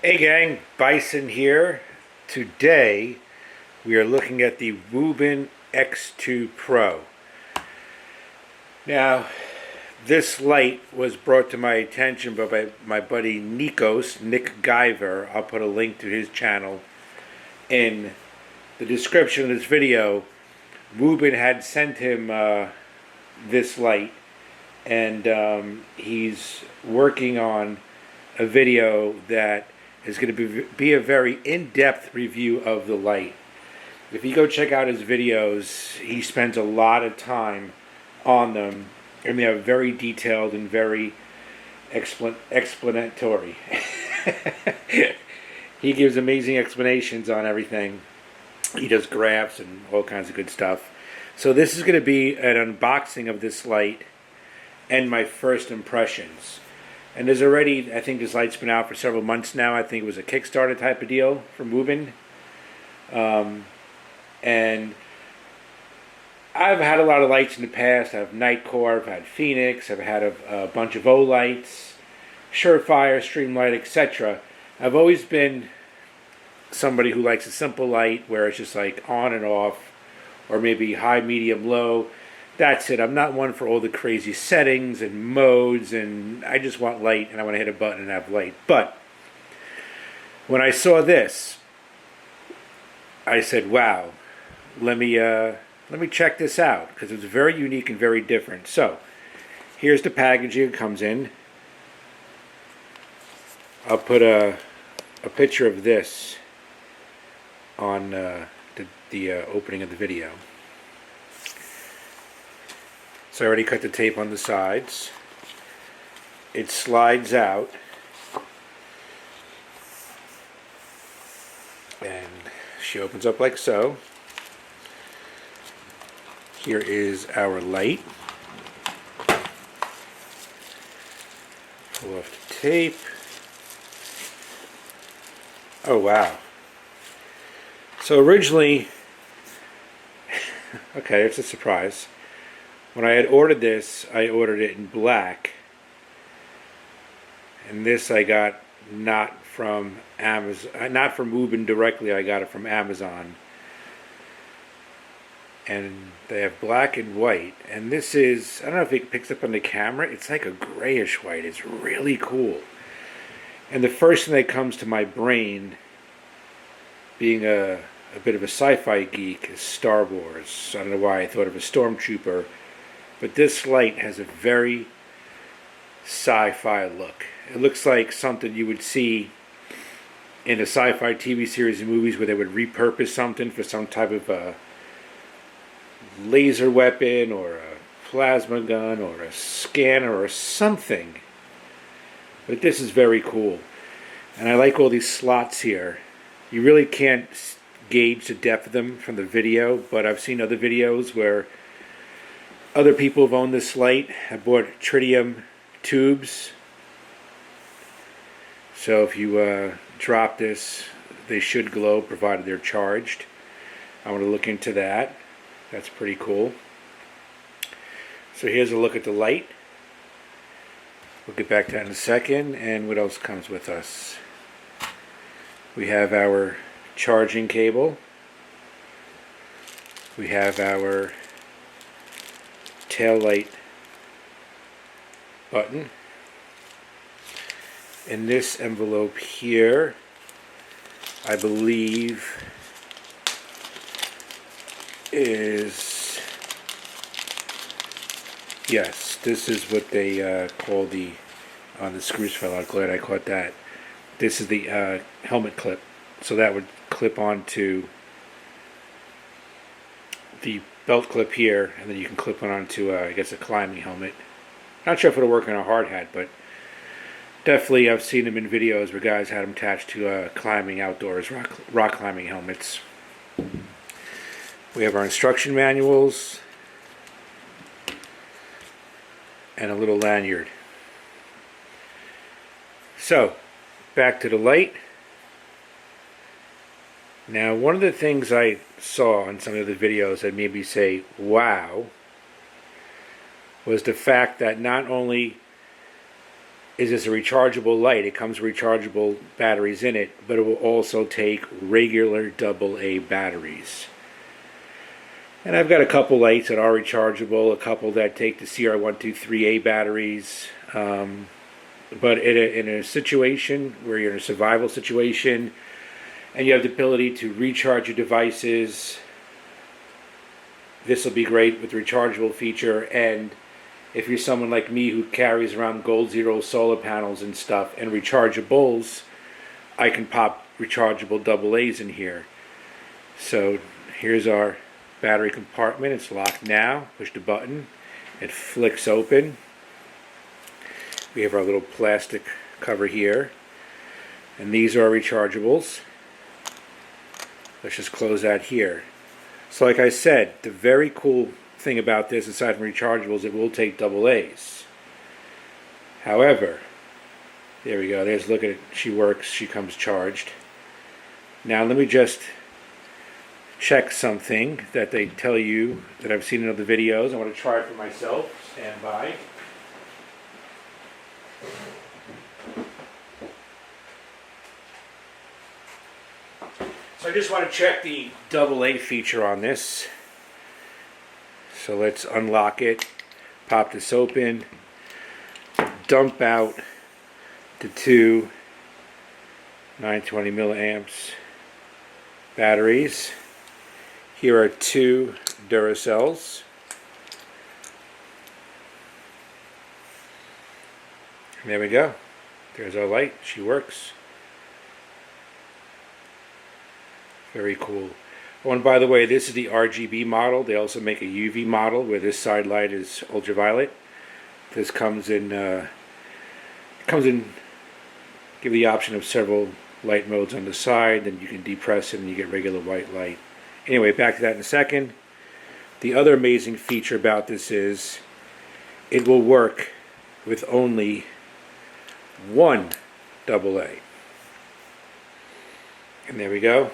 Hey gang, Bison here. Today we are looking at the Wuben X2 Pro. Now, this light was brought to my attention by my buddy Nick Guyver. I'll put a link to his channel in the description of this video. Wuben had sent him this light, and he's working on a video that is going to be a very in-depth review of the light. If you go check out his videos, he spends a lot of time on them, and they are very detailed and very explanatory. He gives amazing explanations on everything. He does graphs and all kinds of good stuff. So this is going to be an unboxing of this light and my first impressions. And there's already, I think this light's been out for several months now. I think it was a Kickstarter type of deal from Wuben. And I've had a lot of lights in the past. I have Nightcore, I've had Phoenix, I've had a bunch of O-lights, Surefire, Streamlight, etc. I've always been somebody who likes a simple light where it's just like on and off, or maybe high, medium, low. That's it. I'm not one for all the crazy settings and modes, and I just want light, and I want to hit a button and have light. But when I saw this, I said, wow, let me check this out, because it's very unique and very different. So here's the packaging it comes in. I'll put a picture of this on the opening of the video. So I already cut the tape on the sides. It slides out, and she opens up like so. Here is our light. Pull off the tape. Oh wow. So originally, okay, it's a surprise. When I had ordered this, I ordered it in black. And this I got not from Amazon, not from Wuben directly, I got it from Amazon. And they have black and white. And this is, I don't know if it picks up on the camera, it's like a grayish white. It's really cool. And the first thing that comes to my brain, being a bit of a sci-fi geek, is Star Wars. I don't know why I thought of a stormtrooper. But this light has a very sci-fi look. It looks like something you would see in a sci-fi TV series and movies where they would repurpose something for some type of a laser weapon or a plasma gun or a scanner or something. But this is very cool. And I like all these slots here. You really can't gauge the depth of them from the video, but I've seen other videos where other people have owned this light. I bought tritium tubes. So if you drop this, they should glow provided they're charged. I want to look into that. That's pretty cool. So here's a look at the light. We'll get back to that in a second. And what else comes with us? We have our charging cable. We have our tail light button. In this envelope here, I believe is, yes, this is what they call the, on the screws fell out, glad I caught that. This is the helmet clip, so that would clip onto the belt clip here, and then you can clip it onto, I guess, a climbing helmet. Not sure if it'll work on a hard hat, but definitely I've seen them in videos where guys had them attached to climbing outdoors, rock climbing helmets. We have our instruction manuals and a little lanyard. So, back to the light. Now, one of the things I saw in some of the videos that made me say, wow, was the fact that not only is this a rechargeable light. It comes with rechargeable batteries in it, but it will also take regular AA batteries. And I've got a couple lights that are rechargeable, a couple that take the CR123A batteries. But in a situation where you're in a survival situation and you have the ability to recharge your devices, this will be great with the rechargeable feature. And if you're someone like me who carries around Gold Zero solar panels and stuff and rechargeables, I can pop rechargeable AA's in here. So here's our battery compartment. It's locked now. Push the button. It flicks open. We have our little plastic cover here. And these are our rechargeables. Let's just close that here. So like I said, the very cool thing about this, aside from rechargeables, it will take AA's. However, there we go. There's, look at it. She works. She comes charged. Now let me just check something that they tell you that I've seen in other videos. I want to try it for myself. Stand by. So I just want to check the AA feature on this. So let's unlock it, pop this open, dump out the two 920 milliamps batteries. Here are two Duracells. And there we go. There's our light. She works. Very cool. Oh, and by the way, this is the RGB model. They also make a UV model where this side light is ultraviolet. This comes in give the option of several light modes on the side. Then you can depress it and you get regular white light. Anyway, back to that in a second. The other amazing feature about this is it will work with only one AA. And there we go.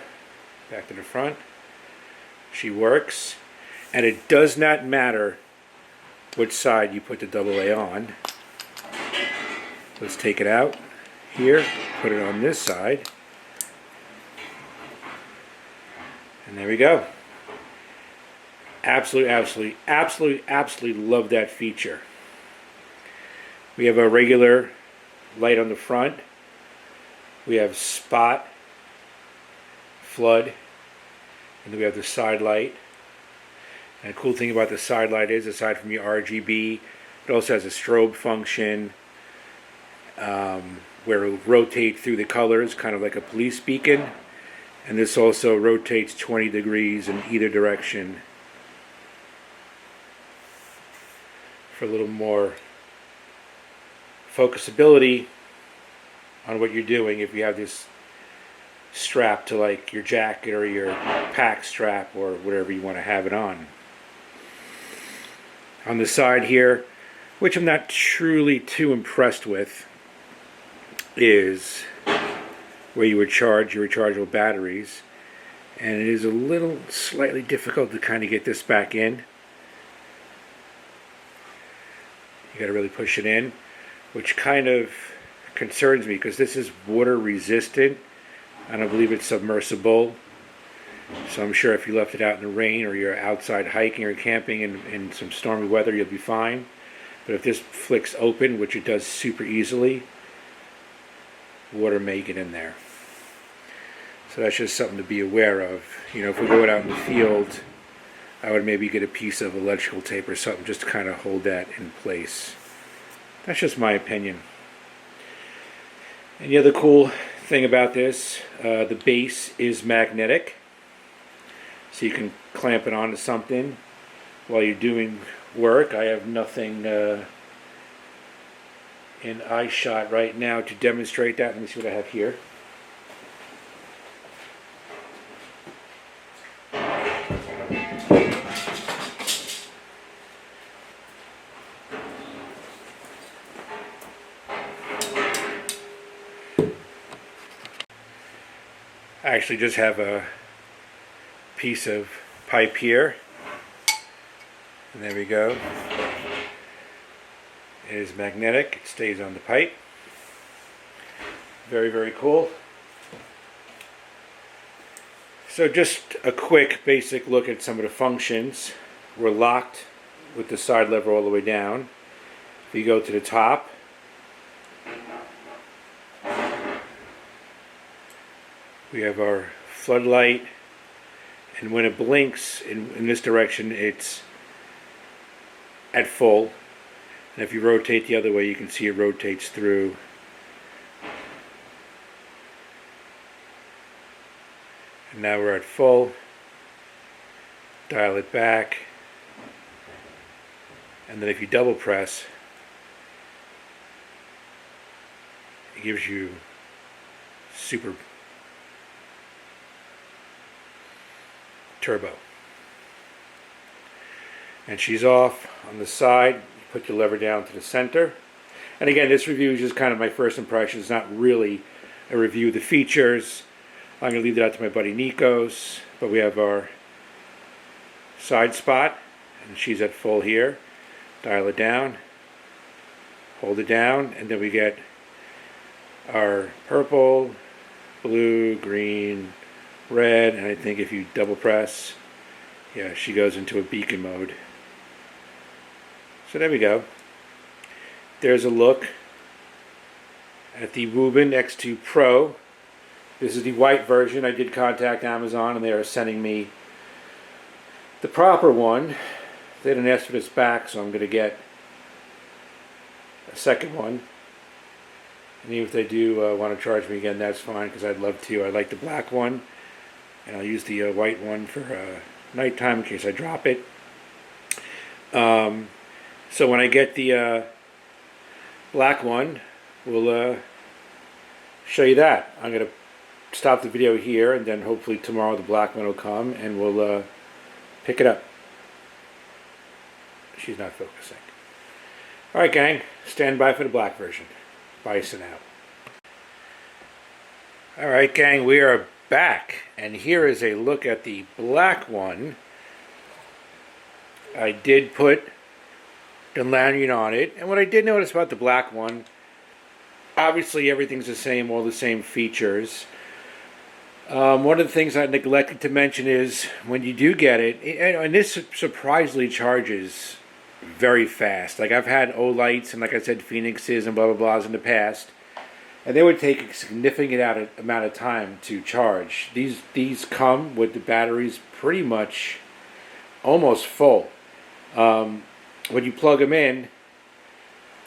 Back to the front. She works. And it does not matter which side you put the AA on. Let's take it out here, put it on this side. And there we go. Absolutely love that feature. We have a regular light on the front. We have spot, flood, and then we have the side light. And the cool thing about the side light is, aside from your RGB, it also has a strobe function where it will rotate through the colors, kind of like a police beacon. And this also rotates 20 degrees in either direction for a little more focusability on what you're doing if you have this strap to like your jacket or your pack strap or whatever you want to have it on. On the side here, which I'm not truly too impressed with, is where you would charge your rechargeable batteries, and it is a little slightly difficult to kind of get this back in. You got to really push it in, which kind of concerns me because this is water resistant and I believe it's submersible, so I'm sure if you left it out in the rain or you're outside hiking or camping in some stormy weather, you'll be fine. But if this flicks open, which it does super easily, water may get in there. So that's just something to be aware of. You know, if we're going out in the field, I would maybe get a piece of electrical tape or something just to kind of hold that in place. That's just my opinion. And the other cool thing about this, the base is magnetic. So you can clamp it onto something while you're doing work. I have nothing in eye shot right now to demonstrate that. Let me see what I have here. I actually just have a piece of pipe here, and there we go. It is magnetic, it stays on the pipe. Very, very cool. So just a quick basic look at some of the functions. We're locked with the side lever all the way down. If you go to the top, we have our floodlight, and when it blinks in this direction, it's at full. And if you rotate the other way, you can see it rotates through. And now we're at full. Dial it back. And then if you double press, it gives you super turbo. And she's off on the side. You put your lever down to the center. And again, this review is just kind of my first impression. It's not really a review of the features. I'm going to leave that out to my buddy Nico's. But we have our side spot, and she's at full here. Dial it down, hold it down, and then we get our purple, blue, green, red, and I think if you double press, yeah, she goes into a beacon mode. So there we go. There's a look at the Wuben X2 Pro. This is the white version. I did contact Amazon and they are sending me the proper one. They didn't ask for this back, so I'm going to get a second one. And even if they do want to charge me again, that's fine, because I'd love to. I like the black one, and I'll use the white one for nighttime in case I drop it. So when I get the black one, we'll show you that. I'm going to stop the video here, and then hopefully tomorrow the black one will come, and we'll pick it up. She's not focusing. Alright, gang, stand by for the black version. Bison out. Alright, gang, we are back, and here is a look at the black one. I did put the lanyard on it, and what I did notice about the black one, obviously everything's the same, all the same features. One of the things I neglected to mention is when you do get it, and this surprisingly charges very fast. Like I've had Olights and like I said Phoenixes and blah blah blahs in the past, and they would take a significant amount of time to charge. These come with the batteries pretty much almost full. When you plug them in,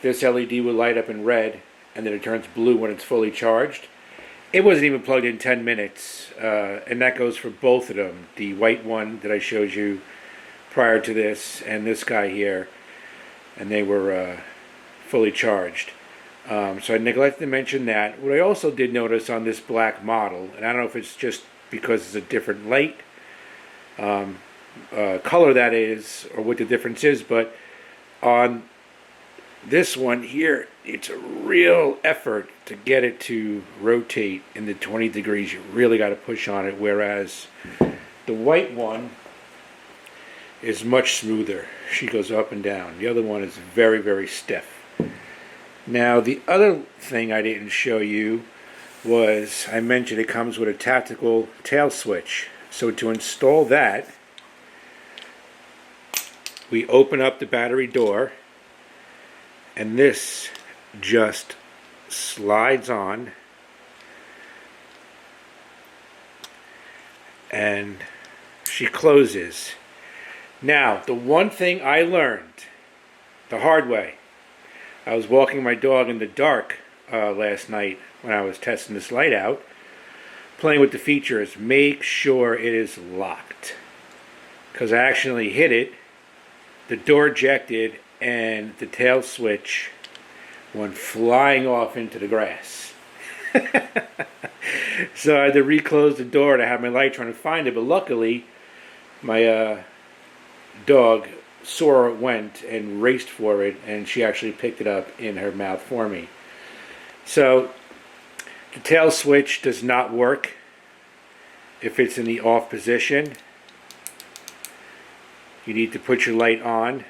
this LED will light up in red and then it turns blue when it's fully charged. It wasn't even plugged in 10 minutes, and that goes for both of them. The white one that I showed you prior to this, and this guy here, and they were fully charged. So I neglected to mention that. What I also did notice on this black model, and I don't know if it's just because it's a different light color that is, or what the difference is, but on this one here, it's a real effort to get it to rotate in the 20 degrees. You really got to push on it, whereas the white one is much smoother. She goes up and down. The other one is very, very stiff. Now, the other thing I didn't show you was, I mentioned it comes with a tactical tail switch. So to install that, we open up the battery door, and this just slides on, and she closes. Now, the one thing I learned the hard way, I was walking my dog in the dark last night when I was testing this light out, playing with the features. Make sure it is locked, because I accidentally hit it, the door ejected, and the tail switch went flying off into the grass. So I had to reclose the door to have my light trying to find it, but luckily my dog saw it went and raced for it, and she actually picked it up in her mouth for me. So the tail switch does not work if it's in the off position. You need to put your light on,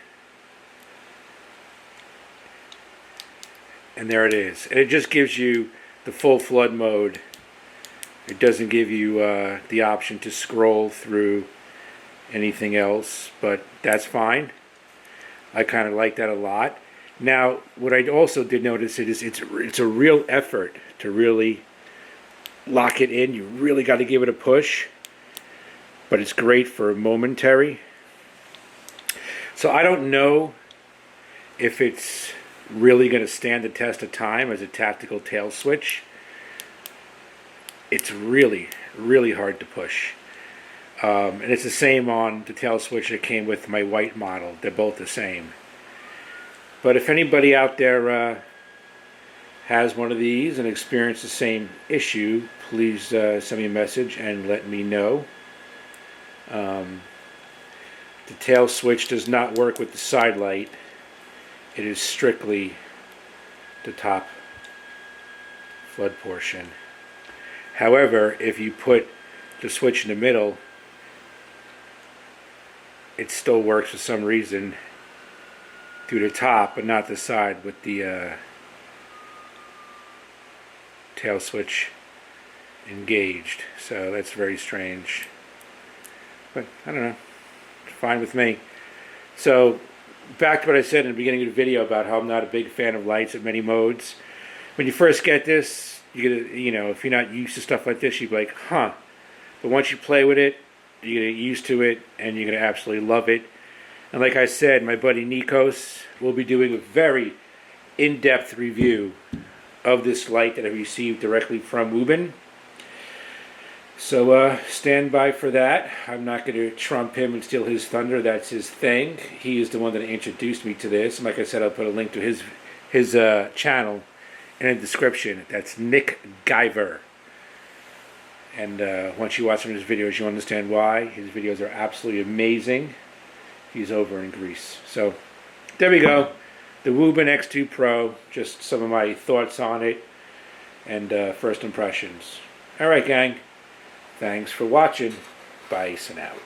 and there it is. And it just gives you the full flood mode. It doesn't give you the option to scroll through anything else, but that's fine. I kind of like that a lot. Now, what I also did notice is it's a real effort to really lock it in. You really got to give it a push, but it's great for momentary. So I don't know if it's really going to stand the test of time as a tactical tail switch. It's really, really hard to push. And it's the same on the tail switch that came with my white model. They're both the same. But if anybody out there has one of these and experienced the same issue, please send me a message and let me know. The tail switch does not work with the side light. It is strictly the top flood portion. However, if you put the switch in the middle, it still works for some reason through the top, but not the side with the tail switch engaged. So that's very strange. But I don't know. It's fine with me. So back to what I said in the beginning of the video about how I'm not a big fan of lights at many modes. When you first get this, you know, if you're not used to stuff like this, you'd be like, huh. But once you play with it, you're going to get used to it, and you're going to absolutely love it. And like I said, my buddy Nikos will be doing a very in-depth review of this light that I received directly from Wuben. So stand by for that. I'm not going to trump him and steal his thunder. That's his thing. He is the one that introduced me to this. And like I said, I'll put a link to his channel in the description. That's Nick Guyver. And once you watch some of his videos, you'll understand why. His videos are absolutely amazing. He's over in Greece. So there we go. The Wuben X2 Pro. Just some of my thoughts on it and first impressions. All right, gang. Thanks for watching. Bye, and out.